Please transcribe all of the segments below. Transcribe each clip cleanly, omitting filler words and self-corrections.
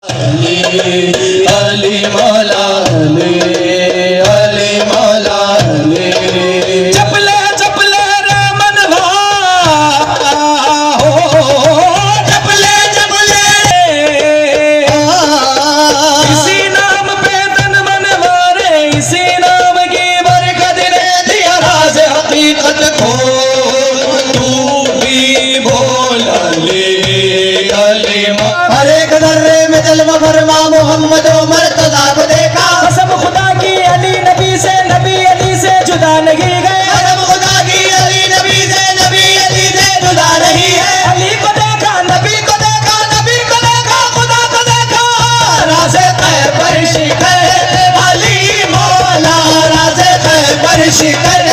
अली मौला अली मौला चपले चपले रे मनवा हो चपले चपले इसी नाम पे तन मनवा रे इसी नाम की बरकत ने दिया राज हकीकत को तू भी बोल अली हर एक दर्रे में जलवा फरमा मोहम्मद उमर तज़ा को देखा कसम खुदा की अली नबी से जुदा नहीं गए कसम खुदा की अली नबी से जुदा नहीं है अली को देखा नबी को देखा नबी को देखा खुदा को देखा राज़े ख़ैबर शिखर अली मौला राज़े ख़ैबर शिखर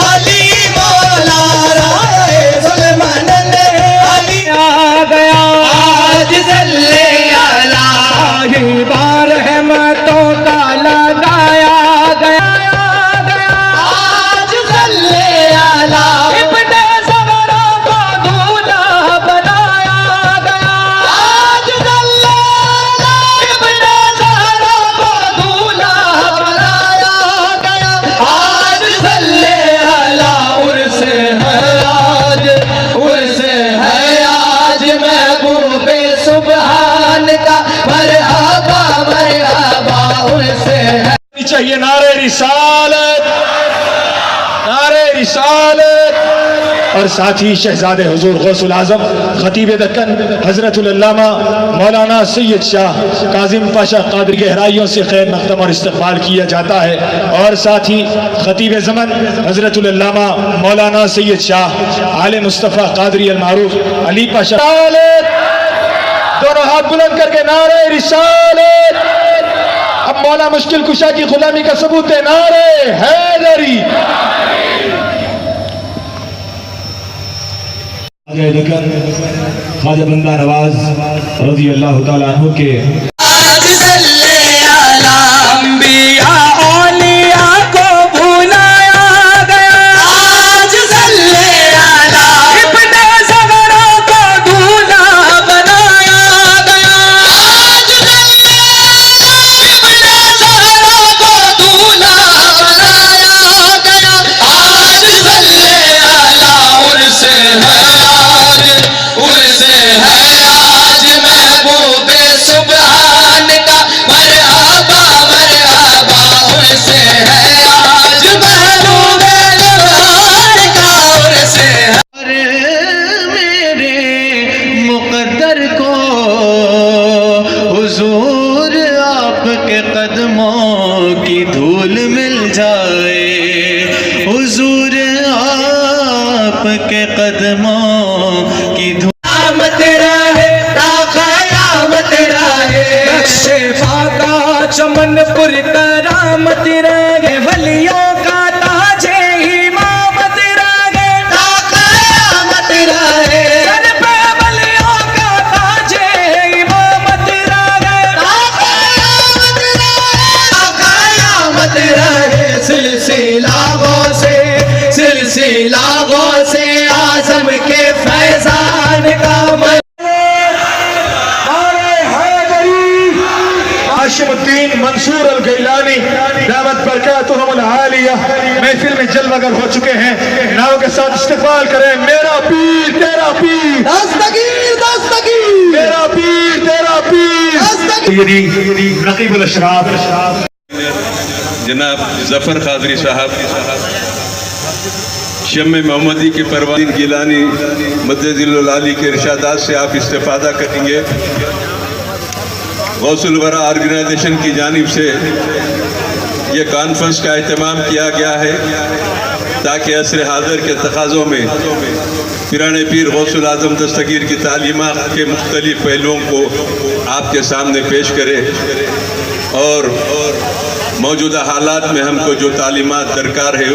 अली मौला राहे सुलेमान ने अली आ गया बार रहमतों का लगाया गया आज सल्ले अला इब्ने ज़हरा को दूल्हा बनाया गया आज सल्ले अला इब्ने ज़हरा को दूल्हा बनाया गया आज सल्ले अला उर्स है आज महबूबे सुभान का चाहिए नारे रिसालत और साथ ही शहजादे हुजूर गौसुल आजम खतीब दक्कन हजरतुल अल्लामा मौलाना सैयद शाह काजिम पाशा कादरी गहराइयों से खैर मक़दम और इस्तक़बाल किया जाता है और साथ ही खतीब ज़मन हजरतुल अल्लामा मौलाना सैयद शाह आले मुस्तफ़ा कादरी अल मारूफ अली पाशा दोनों हाथ बुलंद करके नारे रिसालत अब मौला मुश्किल कुशा की गुलामी का सबूत है नारे हैदरी ख्वाजा बंदा नवाज रज़ी अल्लाह तआला अन्हु के कदमों की धूल मिल जाए हुजूर आपके कदमों की धूल तेरा है क़यामत रहे नक्शे फाका चमनपुर करामत रहे वलियों का ताजे इमामत रहे क़यामत रहे सर पे वलियों का ताजे इमामत रहे क़यामत रहे सिलसिलागों से आज़म के फैज़ान का हाशिमुद्दीन मंसूर अल गैलानी दामत बरकातुहुमुल आलिया महफिल में जलवागर हो चुके हैं। नाव के साथ इस्तकबाल करें मेरा पीर तेरा पीर दस्तगीर मेरा पीर तेरा पीर रकीबुल अशराफ जनाब जफर कादरी साहब शम्मे मोहम्मदी के परवान गिलानी मद्दजिल आली के इरशादात से आप इस्तेफादा करेंगे। गौसुल वरा ऑर्गेनाइजेशन की जानिब से ये कॉन्फ्रेंस का एहतमाम किया गया है ताकि असर हाज़िर के तकाज़ों में पिराने पीर गौसुल आज़म दस्तगीर की तालीमात के मुख्तलिफ पहलुओं को आपके सामने पेश करे और मौजूदा हालात में हमको जो तालीमात दरकार है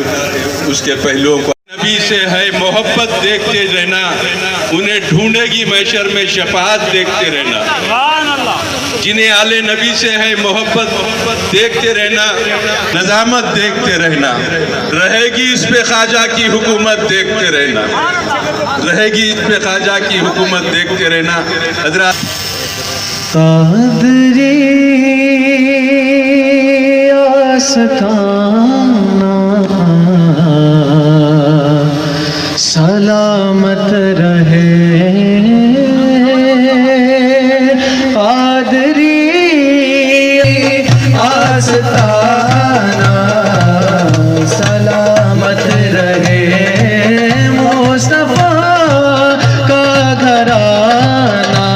उसके पहलुओं को नबी से है मोहब्बत देखते रहना उन्हें ढूंढेगी महशर में शफाअत देखते रहना जिन्हें आले नबी से है मोहब्बत देखते रहना नज़ामत देखते रहना रहेगी इस पे ख्वाजा की हुकूमत देखते रहना रहेगी इस पे ख्वाजा की हुकूमत देखते रहना। हज़रात कादरी आस्ताना सलामत रहे कादरी आस्ताना सलामत रहे मुस्तफा का घराना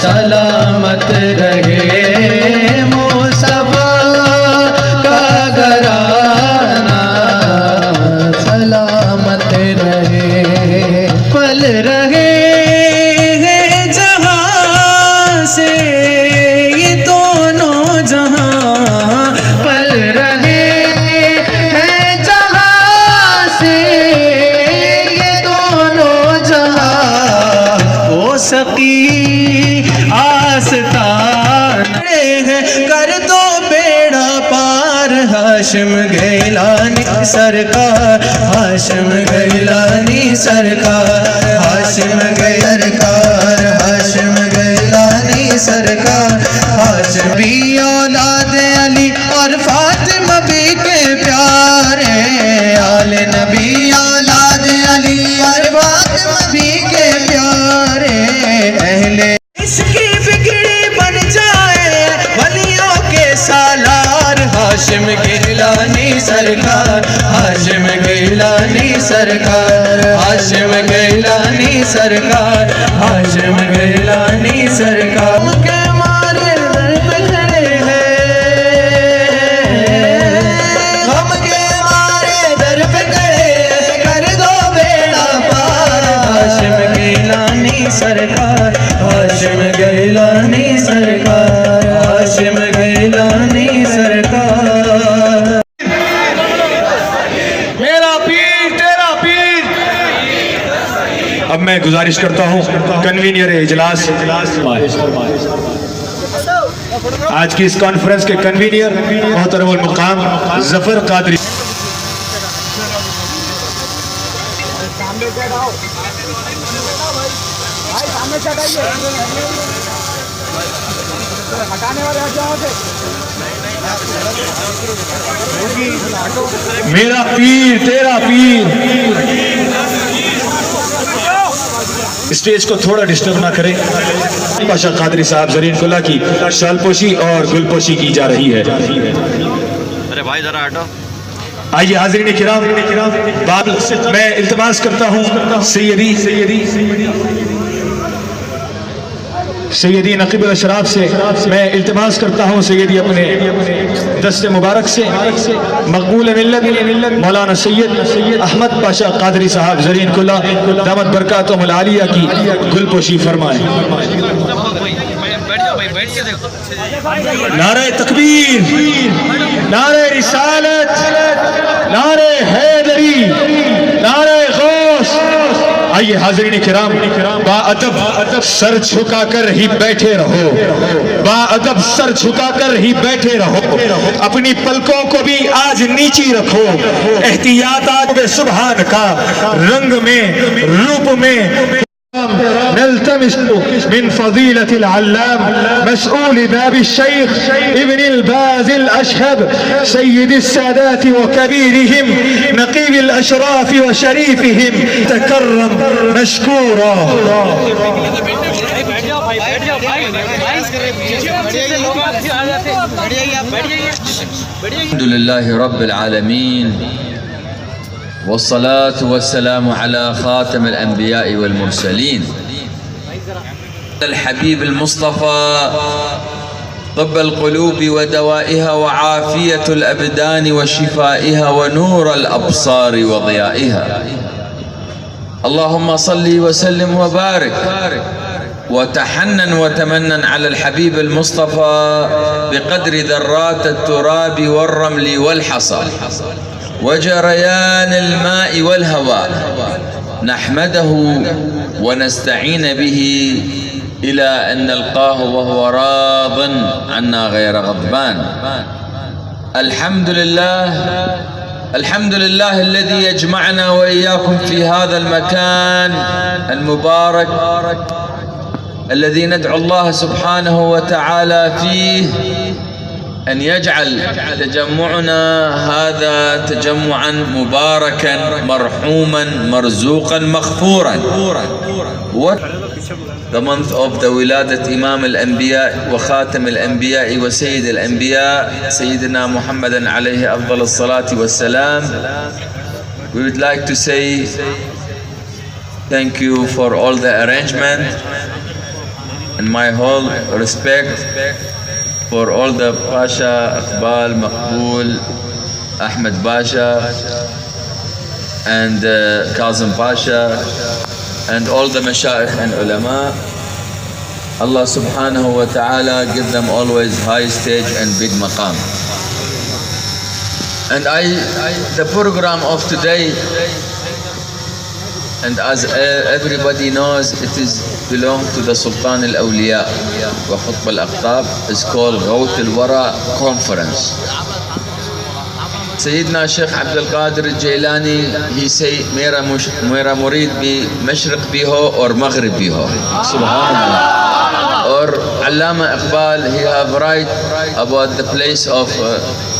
सलामत रहे मुस्तफा का घराना सलामत रहे पल रहे जहां से ये दोनों जहां पल रहे हैं जहां से ये दोनों जहां हो सकी आस्तान है कर दो बेड़ा पार हाशिम गैलानी सरकार हाशिम गैलानी सरकार हाशिम सरकार हाशिम गैलानी सरकार हाशिम भी औलाद अली और फातिमा भी के प्यारे आले नबी औलाद अली और फातिमा भी के प्यारे अहले इसकी बिगड़ी बन जाए वलियों के सालार हाशिम गैलानी सरकार हाशिम गैलानी सरकार हाशिम गैलानी सरकार हाशिम गैलानी सरकार के मारे दर पे खड़े हैं हम के मारे दर पे खड़े कर दो बेड़ा पार हाशिम गैलानी सरकार हाशिम गैलानी सरकार हाशिम गैलानी सरकार मेरा पीर तेरा पीर। अब मैं गुजारिश करता हूँ कन्वीनियर इजलास आज की इस कॉन्फ्रेंस के कन्वीनियर मोहतरमुल मुकाम जफर कादरी मेरा पीर तेरा पीर। स्टेज को थोड़ा डिस्टर्ब ना करें। पाशा कादरी साहब जरीन कुल्ला की शालपोशी और गुलपोशी की जा रही है। अरे भाई जरा हटो। आइए हाज़रीन किराम बाद मैं इल्तिमास करता हूँ सैयदी नकीबुल अशराफ से मैं इल्तिमास करता हूँ सैयदी अपने दस्ते मुबारक से मकबूल मिल्लत मौलाना सैयद अहमद पाशा कादरी साहब जरीन कुल्ला दामत बरकातुहुल आलिया की गुलपोशी फरमाएं। नारे तकबीर नारे रिसालत नारे हैदरी नारे गौस। आइए हाज़रीन किराम बाअदब सर झुकाकर ही बैठे रहो बाअदब सर झुकाकर ही बैठे रहो अपनी पलकों को भी आज नीची रखो एहतियात आज सुभान का रंग में रूप में नल्तमिस मिन फज़ीलतिल अल्लाम मसऊल बाब الشيخ ابن الباز الأشهب سيد السادات وكبيرهم نقيب الأشراف وشريفهم تكرم مشكورا। الحمد لله رب العالمين والصلاة والسلام على خاتم الأنبياء والمرسلين الحبيب المصطفى طب القلوب ودوائها وعافية الأبدان وشفائها ونور الأبصار وضيائها اللهم صل وسلم وبارك وتحنن وتمنن على الحبيب المصطفى بقدر ذرات التراب والرمل والحصى وجريان الماء والهواء نحمده ونستعين به إلى أن نلقاه وهو راض عنا غير غضبان. الحمد لله الذي يجمعنا وإياكم في هذا المكان المبارك الذي ندعو الله سبحانه وتعالى فيه أن يجعل تجمعنا هذا تجمعا مباركا مرحوما مرزوقا مغفورا. The month of the ولادة إمام الأنبياء وخاتم الأنبياء وسيد الأنبياء سيدنا محمد عليه أفضل الصلاة والسلام. We would like to say thank you for all the arrangement and my whole respect for all the Pasha, Iqbal, Maqbool, Ahmed Pasha and Kazim Pasha and all the Mashayikh and Ulama. Allah subhanahu wa ta'ala give them always high stage and big maqam. And the program of today, and as everybody knows, it is belong to the Sultan al-Awliya wa Qutb al-Aqtab, is called Ghawth al-Wara Conference. Sayyidina Sheikh Abdul Qadir al-Jailani, he say, Mera murid bhi mashriq bhi ho or maghrib bhi ho. Subhanallah. Or Allama Iqbal, he have write about the place of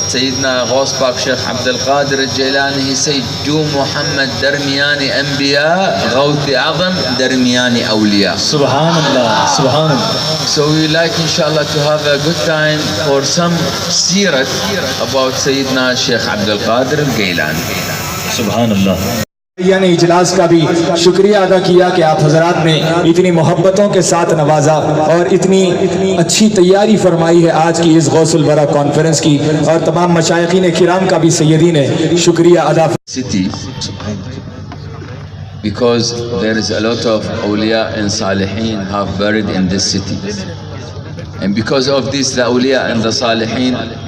Sayyidina Ghaus Pak Sheikh Abdul Qadir al-Jailani. He say, Ju Muhammad darmiyani anbiya, Ghawth Azam darmiyani awliya. Subhanallah, Subhanallah. So we like inshallah to have a good time for some seerat about Sayyidina Sheikh Abdul Qadir al-Jailani. Subhanallah. यानी इजलास का भी शुक्रिया अदा किया कि आप हजरात ने इतनी मोहब्बतों के साथ नवाजा और इतनी अच्छी तैयारी फरमाई है आज की इस गौसुल बरा कॉन्फ्रेंस की, और तमाम मशाइखीन किराम का भी सैयदी ने शुक्रिया अदा। City, because there is a lot of awliya and salihin have buried in this city, and because of this the awliya and the salihin,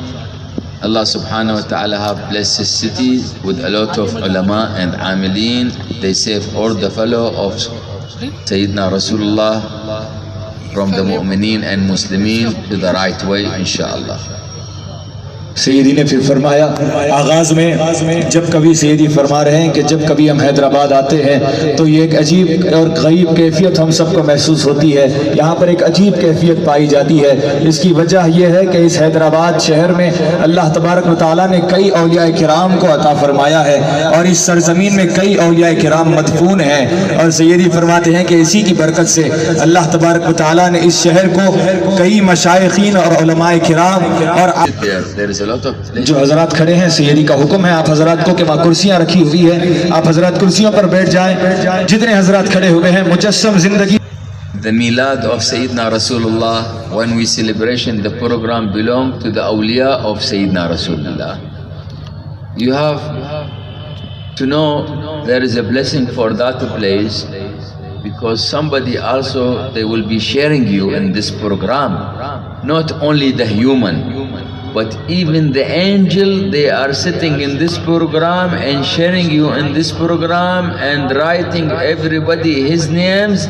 Allah subhanahu wa ta'ala have blessed this city with a lot of ulama and amilin. They save all the fellow of Sayyidina Rasulullah from the mu'mineen and muslimin to the right way, inshallah. सैयदी ने फिर फरमाया आगाज़ में, जब कभी सैयदी फरमा रहे हैं कि जब कभी हम हैदराबाद आते हैं तो ये एक अजीब और गरीब कैफियत हम सबको महसूस होती है। यहाँ पर एक अजीब कैफियत पाई जाती है। इसकी वजह यह है कि इस हैदराबाद शहर में अल्लाह तबारक व तआला ने कई औलिया किराम को अता फरमाया है और इस सरजमीन में कई औलिया किराम मदफून हैं, और सैयदी फरमाते हैं कि इसी की बरकत से अल्लाह तबारक व तआला ने इस शहर को कई मशाइखीन और उलमाए किराम और जो हजरात खड़े हैं, सैयदी का हुक्म है आप हजरात को कि वहाँ कुर्सियाँ रखी हुई है, आप हजरात कुर्सियों पर बैठ जाएं। जितने हजरात खड़े हुए हैं मुजस्सम जिंदगी। The Milad of Sayyidina Rasulullah, when we celebration the program belong to the awliya of Sayyidina Rasulullah. You have to know there is a blessing for that place, because somebody also, they will be sharing you in this program. Not only the human, but even the angel, they are sitting in this program and sharing you in this program and writing everybody his names,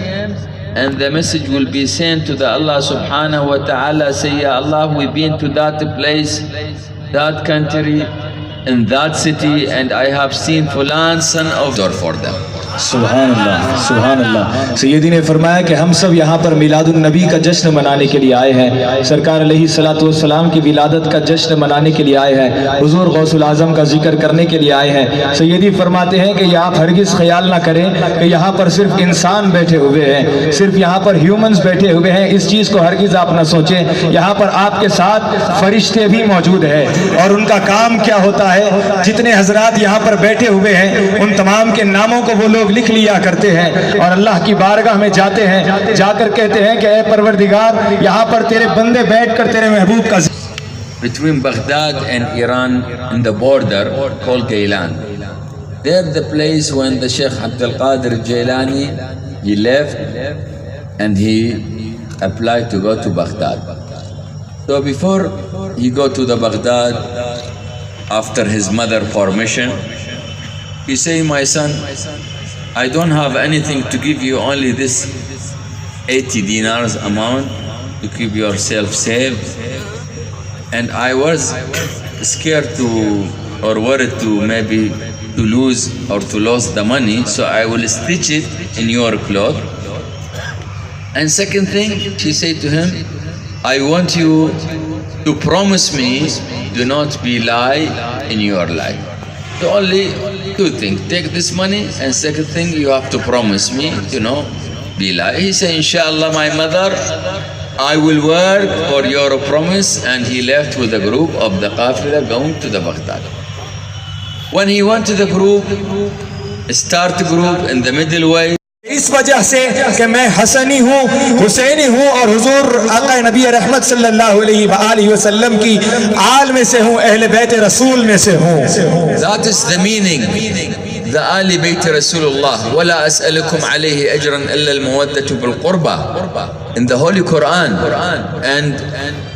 and the message will be sent to the Allah subhanahu wa ta'ala, say, Ya Allah, we've been to that place, that country, in that city, and I have seen Fulan son of door for them. सुभान अल्लाह, सुभान अल्लाह। सैयदी ने फरमाया कि हम सब यहाँ पर मिलादुन नबी का जश्न मनाने के लिए आए हैं, सरकार अलैहिस्सलातु वस्सलाम की विलादत का जश्न मनाने के लिए आए हैं, हुजूर गौसुल आजम का जिक्र करने के लिए आए हैं। सैयदी फरमाते हैं कि यहाँ हरगिज़ ख्याल ना करें कि यहाँ पर सिर्फ इंसान बैठे हुए हैं, सिर्फ यहाँ पर ह्यूमंस बैठे हुए हैं, इस चीज़ को हरगिज़ आप ना सोचें। यहाँ पर आपके साथ फरिश्ते भी मौजूद हैं, और उनका काम क्या होता है, जितने हजरात यहाँ पर बैठे हुए हैं उन तमाम के नामों को वो लोग लिख लिया करते हैं और अल्लाह की बारगाह में जाते हैं, जाकर कहते हैं कि ऐ परवरदिगार, यहाँ पर तेरे बंदे बैठकर तेरे महबूब का। Between Baghdad and Iran, in the border called Gailan, there the place when the Sheikh Abdul Qadir Jailani, he left and he applied to go to Baghdad. So before he go to the Baghdad, after his mother permission, he say, my son, I don't have anything to give you, only this 80 dinars amount to keep yourself safe. And I was scared to, or worried to maybe to lose or to lose the money, so I will stitch it in your cloth And second thing, she said to him, I want you to promise me, do not be lie in your life. The only two things, take this money, and second thing, you have to promise me, be lie. He said, Inshallah, my mother, I will work for your promise. And he left with a group of the Qafila going to the Baghdad. When he went to the group, start group in the middle way, इस वजह से कि मैं हसनी हूँ, हुसैनी हूँ और हुजूर आका नबी रहमत सल्लल्लाहु अलैहि वसल्लम की आल में से हूँ, अहले बैत रसूल में से हूँ. That is the meaning. The Ali Bayt Rasulullah. وَلَا أَسْأَلُكُمْ عَلَيْهِ أَجْرًا إِلَّا الْمَوَدَّةُ بِالْقُرْبَى. In the Holy Quran. And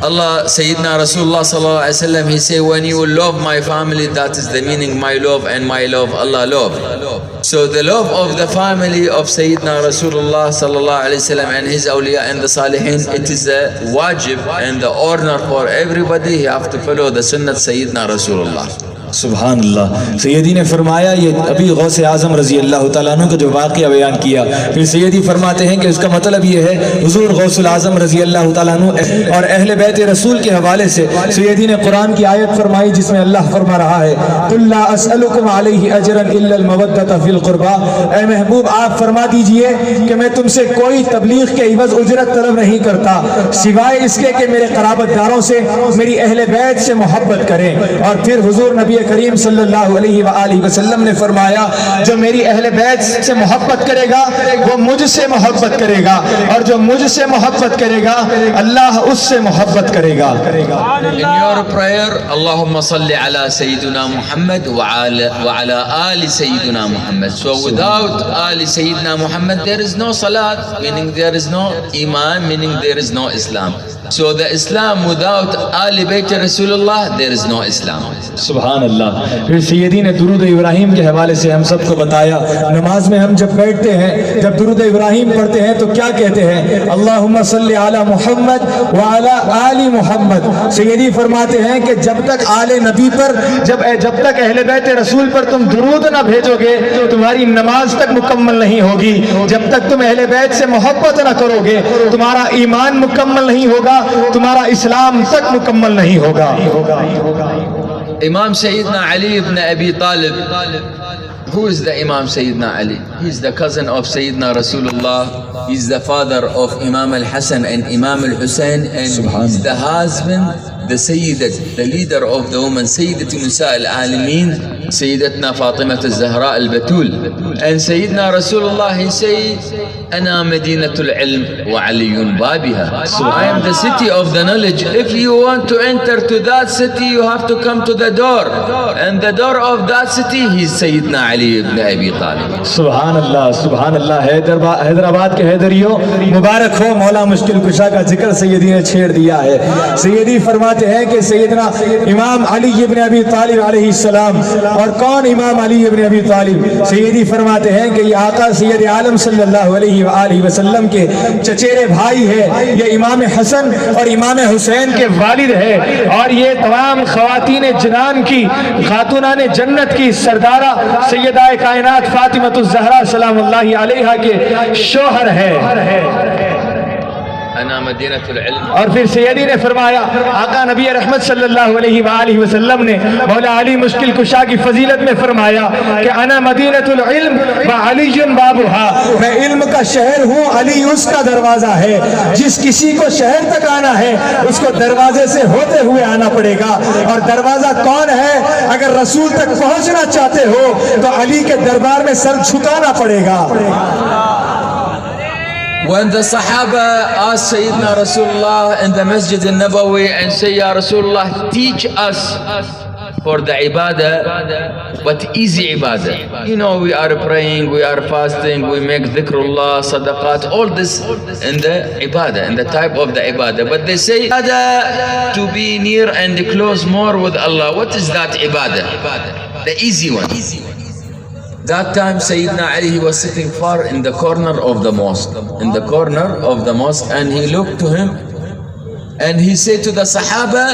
Allah, Sayyidina Rasulullah sallallahu alaihi wasallam, he say, when you love my family, that is the meaning, my love and my love, Allah love. So the love of the family of Sayyidina Rasulullah sallallahu alaihi wasallam and his awliya and the salihin, it is a wajib and the honor for everybody. He have to follow the sunnah Sayyidina Rasulullah. सुभान अल्लाह. सैयदी ने फरमाया, ये अभी गौस आज़म रज़ी अल्लाह तआला अन्हु का जो वाक़या बयान किया, फिर सैयदी फरमाते हैं कि उसका मतलब ये है, हुज़ूर गौसुल आज़म रज़ी अल्लाह तआला अन्हु और अहले बैत रसूल के हवाले से सैयदी ने कुरान की आयत फरमाई जिसमें अल्लाह फरमा रहा है, कुल ला अस्अलुकुम अलैहि अजरन इल्ला अल मवद्दत फिल कुर्बा. ऐ महबूब, आप फरमा दीजिए कि मैं तुमसे कोई तबलीग के इवज़ उजरत तलब नहीं करता, सिवाय इसके कि मेरे क़राबतदारों से, मेरी अहले बैत से मोहब्बत करें. और फिर हुज़ूर नबी करीम सल्लल्लाहु अलैहि वसल्लम ने फरमाया, जो मेरी अहले बैत से मोहब्बत करेगा वो मुझसे मोहब्बत करेगा, और जो मुझसे मोहब्बत करेगा अल्लाह उससे मोहब्बत करेगा. In your prayer, Allahumma salli ala Sayyidina Muhammad wa ala Ali Sayyidina Muhammad. So without Ali Sayyidina Muhammad, there is no salat, meaning there is no iman, meaning there is no Islam. So the Islam without Ali Bayt Rasulullah, there is no Islam. सुभान अल्लाह. फिर सैयदी ने दुरूद इब्राहिम के हवाले से हम सबको बताया, नमाज में हम जब बैठते हैं, जब दुरूद इब्राहिम पढ़ते हैं तो क्या कहते हैं, अल्लाहुम्मा सल्ली अला मुहम्मद व अला आली मुहम्मद. सैयदी फरमाते हैं कि जब तक आले नबी पर, जब तक अहले बैत रसूल पर तुम दुरूद ना भेजोगे, तुम्हारी नमाज तक मुकम्मल नहीं होगी. जब तक तुम अहले बैत से मोहब्बत ना करोगे, तुम्हारा ईमान मुकम्मल नहीं होगा, तुम्हारा इस्लाम तक मुकम्मल नहीं होगा. Imam Sayyidina Ali ibn Abi Talib. Who is the Imam Sayyidina Ali? He is the cousin of Sayyidina Rasulullah. He is the father of Imam al-Hasan and Imam al-Hussein, and he is the husband, the Sayyidat, the leader of the women, Sayyidat Nisa al-Alameen, Sayyidatna Fatimah al-Zahra al-Batul. And Sayyidina Rasulullah, he said, أنا مدينة العلم وعلي بابها. So I am the city of the knowledge. If you want to enter to that city, you have to come to the door. And the door of that city, he is Sayyidina Ali ibn Abi Talib. सुभान अल्लाह, सुभान अल्लाह. हैदराबाद के हैदरियों, मुबारक हो, मौला मुश्किल कुशा का जिक्र सैयदी ने छेड़ दिया है. सैयदी फरमाते हैं कि सैयदना इमाम अली इब्न अबी तालिब अलैहिस्सलाम. और कौन इमाम अली इब्न अबी तालिब? सैयदी फरमाते हैं कि ये आका सैयद आलम सल्लल्लाहु अलैहि वसल्लम के चचेरे भाई है. ये इमाम हसन और इमाम हुसैन के वालिद है, और ये तमाम ख़वातीन जनान की, खातूनान जन्नत की सरदारा सैयदा कायनात फातिमतुज़ ज़हरा सलामुल्लाहि अलैहा के शोहर है. और फिर सैयदी ने फरमाया, आका नबी रहमत सल्लल्लाहु अलैहि वसल्लम ने मौला अली मुश्किल कुशा की फजीलत में फरमाया कि अना मदीनतुल इल्म व अलीयुन बाबुहा. मैं इल्म का शहर हूँ, अली उसका दरवाजा है. जिस किसी को शहर तक आना है उसको दरवाजे से होते हुए आना पड़ेगा. और दरवाजा कौन है? अगर रसूल तक पहुँचना चाहते हो तो अली के दरबार में सर झुकाना पड़ेगा. When the Sahaba asked Sayyidina Rasulullah in the Masjid al-Nabawi and say, Ya Rasulullah, teach us for the ibadah, but easy ibadah. You know, we are praying, we are fasting, we make dhikrullah, sadaqat, all this in the ibadah, in the type of the ibadah. But they say, ibadah to be near and close more with Allah. What is that ibadah? The easy one. That time Sayyidina Ali, he was sitting far in the corner of the mosque, and he looked to him And he said to the Sahaba,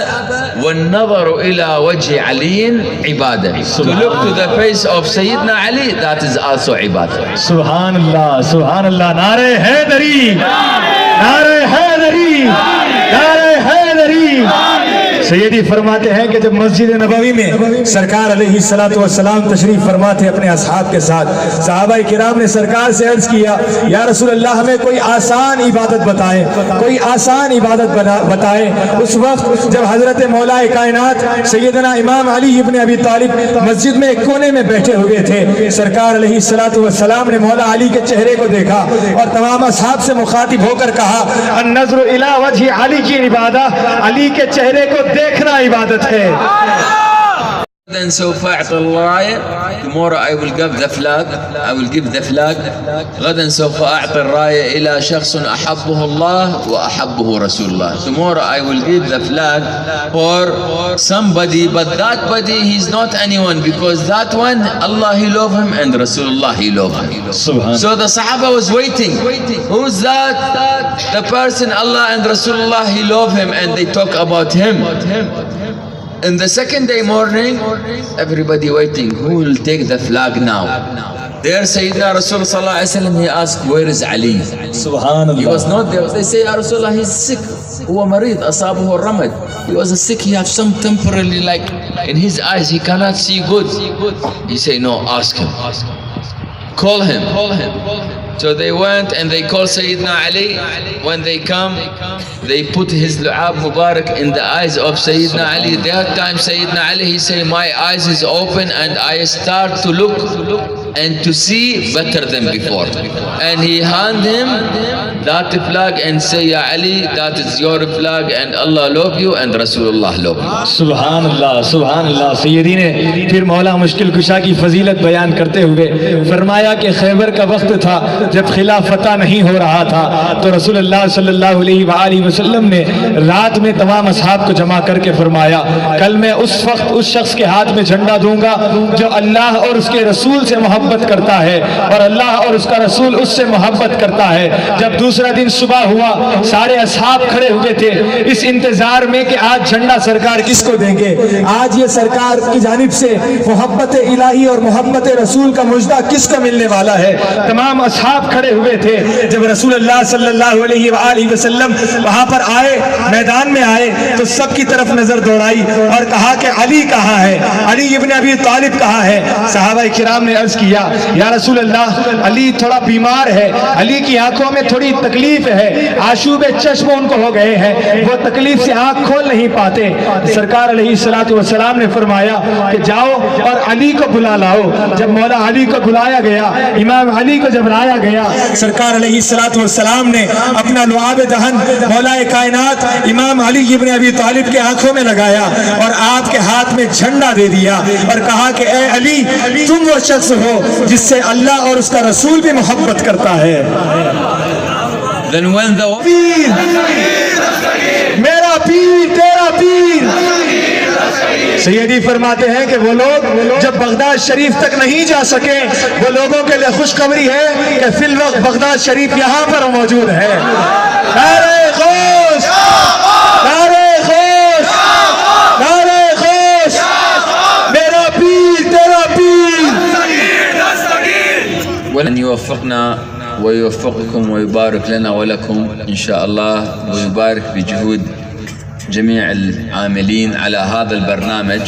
وَالنَّظَرُ إِلَى وَجْهِ عَلِيٍّ عِبَادَةً. To look to the face of Sayyidina Ali, that is also ibadah. सुभान अल्लाह, नारे हैदरी, नारे हैदरी, नारे हैदरी। सैयदी फरमाते हैं कि जब मस्जिद नबवी में सरकार अलैहिस्सलातु वस्सलाम तशरीफ फरमा थे अपने असहाब के साथ, सहाबाए किराम ने सरकार से अर्ज किया, या रसूल अल्लाह हमें कोई आसान इबादत बताएं, कोई आसान इबादत बताएं। उस वक्त जब हजरत मौलाए कायनात सैयदना इमाम अली इब्न अबी तालिब मस्जिद में एक कोने में बैठे हुए थे, सरकार अलैहिस्सलातु वस्सलाम ने मौला अली के चेहरे को देखा और तमाम असहाब से मुखातिब होकर कहा, अन्नज़्रु इला वजहि अली की इबादत, अली के चेहरे को देखना इबादत है। Then سوف أعطي الراية. Tomorrow I will give the flag. I will give the flag. غدا سوف أعطي الراية إلى شخص أحبه الله وأحبه رسول الله. Tomorrow I will give the flag for somebody, but that body he is not anyone, because that one Allah he love him and Rasulullah he love him. So the Sahaba was waiting. Who's that? The person Allah and Rasulullah he love him, and they talk about him. In the second day morning, everybody waiting. Who will take the flag now? There Sayyidina Rasul Sallallahu Alaihi Wasallam, he asked, where is Ali? सुभान He was Allah. not there. They say, Ya Rasulullah, he's sick. Huwa marid, asabahu ramad. He was sick, he has some temporarily, like in his eyes, he cannot see good. He say, no, ask him. Call him. So they went and they called Sayyidina Ali. When they come, they put his lu'ab Mubarak in the eyes of Sayyidina Ali. That time Sayyidina Ali, he say, my eyes is open and I start to look and to see better than before. And he hand him that flag and say, Ya Ali, that is your flag and Allah love you and Rasulullah love you. सुभान अल्लाह। सैयदी ने फिर मौला मुश्किल कुशा की फजीलत बयान करते हुए फरमाया कि खैबर का वक्त था जब खिला फतह नहीं हो रहा था, तो रसूलुल्लाह सल्लल्लाहु अलैहि वसल्लम ने रात में तमाम असहाब को जमा करके फरमाया, कल मैं उस वक्त उस शख्स के हाथ में झंडा दूंगा जो अल्लाह और उसके रसूल से मोहब्बत करता है और अल्लाह और उसका रसूल उससे मोहब्बत करता है। जब दूसरा दिन सुबह हुआ, सारे असहाब खड़े हुए थे इस इंतजार में कि आज झंडा सरकार किसको देंगे, आज ये सरकार की जानिब से मोहब्बत इलाही और मोहब्बत रसूल का मुजदा किसको मिलने वाला है। तमाम असहाब खड़े हुए थे। जब रसूलुल्लाह सल्लल्लाहु अलैहि वसल्लम वहां पर आए, मैदान में आए, तो सबकी तरफ नजर दौड़ाई और कहा कि अली कहाँ है, अली इब्न अबी तालिब कहाँ है। सहाबाए किराम ने अर्ज किया, या रसूलल्लाह अली थोड़ा बीमार है, अली की आंखों में थोड़ी तकलीफ है, आशूबे चश्म उनको हो गए हैं, वो तकलीफ से आंख खोल नहीं पाते। सरकार अलैहिस्सलातु वस्सलाम ने फरमाया कि जाओ और अली को बुला लाओ। जब मौला अली को बुलाया गया, इमाम अली को जब लाया गया, सरकार अलैहिस्सलातु वस्सलाम ने अपना लुआब दहन मौलाए कायनात इमाम अली इब्न अबी तालिब के आंखों में लगाया और आपके हाथ में झंडा दे दिया और कहा कि ए अली, तुम वो शख्स हो जिससे अल्लाह और उसका रसूल भी मोहब्बत करता है। Then when the मेरा पीर तेरा पीर। सैयदी फरमाते हैं कि वो लोग जब बगदाद शरीफ तक नहीं जा सके, वो लोगों के लिए खुशखबरी है कि फिल वक्त बगदाद शरीफ यहाँ पर मौजूद है। नारे गौस, नारे गौस, नारे गौस, मेरा पीर तेरा पीर। ولن يوفقنا ويوفقكم ويبارك لنا ولكم إن شاء الله، ويبارك بجهود جميع العاملين على هذا البرنامج.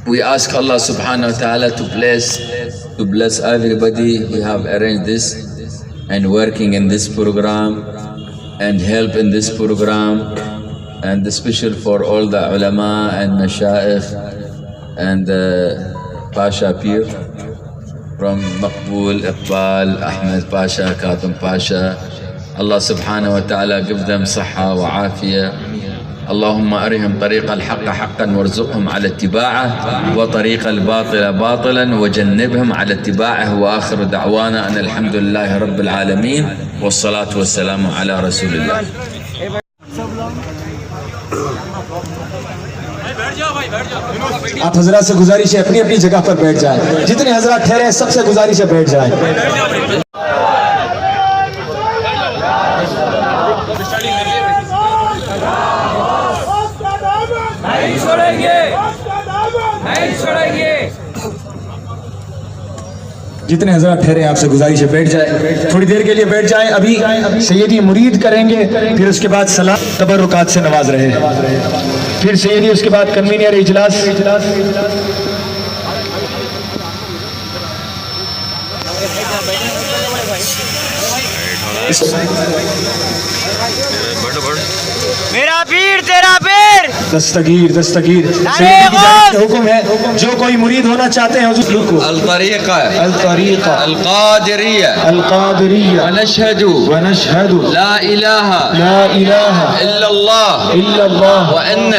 We ask Allah subhanahu wa ta'ala to bless everybody who have arranged this and working in this program and help in this program, and special for all the ulama and mashayikh and Pasha Pir from Maqbool, Iqbal, Ahmed Pasha, Katam Pasha. Allah subhanahu wa ta'ala give them صحة وعافية. اللهم أرهم طريق الحق حقا وارزقهم على اتباعه، وطريق الباطل باطلا وجنبهم على اتباعه. وآخر دعوانا أن الحمد لله رب العالمين والصلاة والسلام على رسول الله. आप हजरात से गुजारिश है अपनी अपनी जगह पर बैठ जाएं, जितने हजरात ठहरे हैं सबसे गुजारिश है बैठ जाएं। जितने हजरत ठहरे आपसे गुजारिश है बैठ जाए, थोड़ी देर के लिए बैठ जाए। अभी सैयदी मुरीद करेंगे, फिर उसके बाद सलाम तबरुकात से नवाज रहे, फिर सैयदी उसके बाद कन्वीनियर इजलास। मेरा पीर तेरा पीर। दस्तगीर दस्तगीर सैयदी की जानिब से हुक्म है, जो कोई मुरीद होना चाहते हैं हुजूर को الطريقة अल-तरीक़ा القادرية अल-क़ादिरिय्या ونشهد व नशहदु ला इलाहा ला इलाहा إلا الله इल्लल्लाह وأن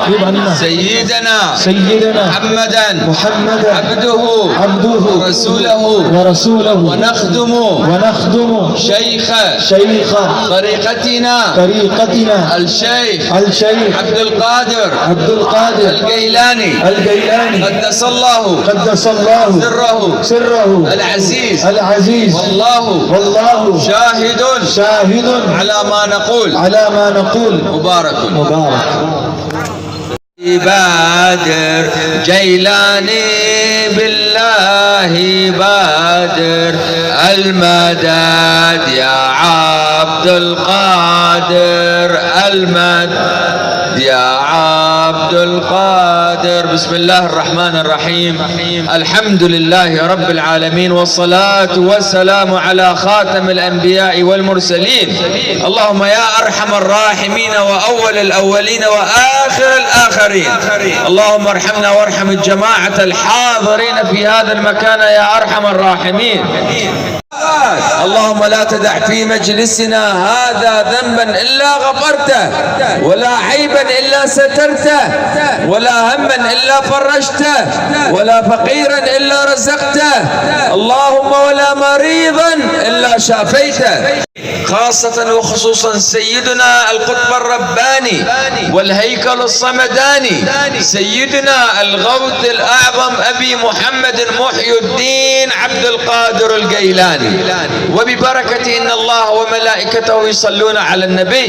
व अन्ना سيدنا सय्यदना محمدا मुहम्मदन عبده अब्दुहु ورسوله व रसूलहु ونخدم व नख़दुमु شيخ शैख़ طريقتنا तरीक़तिना الشيخ अल-शैख़ عبد القادر अब्दुल क़ादिर الجيلاني अल-गैलानी قدس الله क़द्दसल्लाहु سره सिर्रहु العزيز अल-अज़ीज़ والله वल्लाहु شاهد शाहिदुन على ما نقول अला मा नक़ूल مبارك मुबारक। بادر جيلاني بالله بادر المدد يا عبد القادر المدد يا عبد القادر. بسم الله الرحمن الرحيم. الحمد لله رب العالمين والصلاة والسلام على خاتم الأنبياء والمرسلين. اللهم يا أرحم الراحمين وأول الأولين وآخر الآخرين، اللهم ارحمنا وارحم الجماعة الحاضرين في هذا المكان يا أرحم الراحمين. اللهم لا تدع في مجلسنا هذا ذنبا إلا غفرته، ولا عيبا إلا سترته، ولا هما إلا فرجته، ولا فقيرا إلا رزقته، اللهم ولا مريضا إلا شافيته. خاصة وخصوصا سيدنا القطب الرباني والهيكل الصمداني سيدنا الغوث الأعظم أبي محمد محي الدين عبد القادر الجيلاني، وببركة إن الله وملائكته يصلون على النبي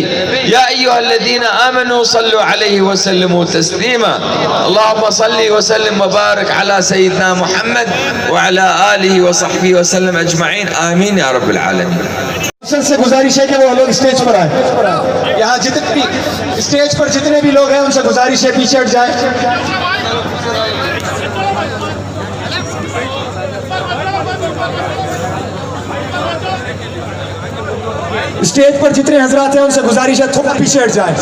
يا أيها الذين آمنوا صلوا عليه وسلموا تسليما. اللهم صل وسلم وبارك على سيدنا محمد وعلى آله وصحبه وسلم أجمعين آمين يا رب العالمين. से गुजारिश है कि वो लोग स्टेज पर आए। यहाँ जितने भी स्टेज पर जितने भी लोग हैं उनसे गुजारिश है पीछे हट जाए। स्टेज पर जितने हजरात हैं उनसे गुजारिश है थोड़ा पीछे हट जाए।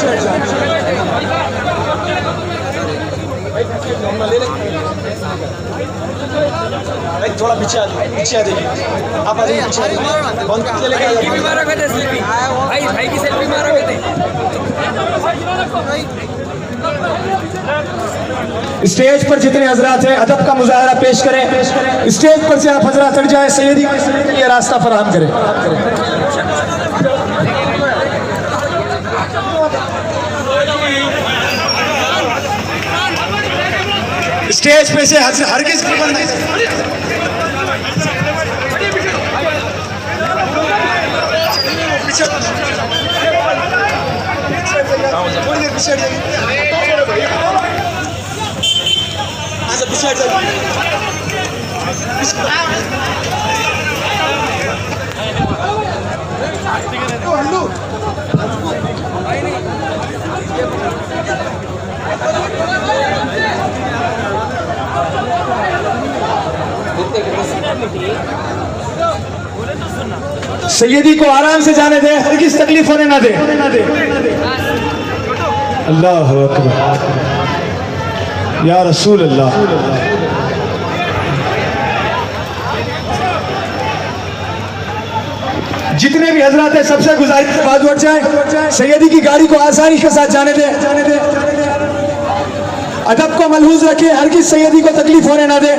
थोड़ा पीछे आ जाइए, आप आ जाइए पीछे। भाई की सेल्फी मारोगे थे। स्टेज पर जितने हजरात हैं अदब का मुजाहरा पेश करें। स्टेज पर से आप हजरात हट जाए, सैयदी के लिए रास्ता फराहम करें। स्टेज पे से हर किस सैयदी को आराम से जाने दे, हर किस तकलीफ होने ना दे। अल्लाह अकबर या रसूल अल्लाह। जितने भी हजरात हैं सबसे गुजारिश है बाजू हट जाए। सैयदी की गाड़ी को आसानी के साथ जाने दे। अदब को मलहूज रखे, हर किस सैयदी को तकलीफ होने ना दे।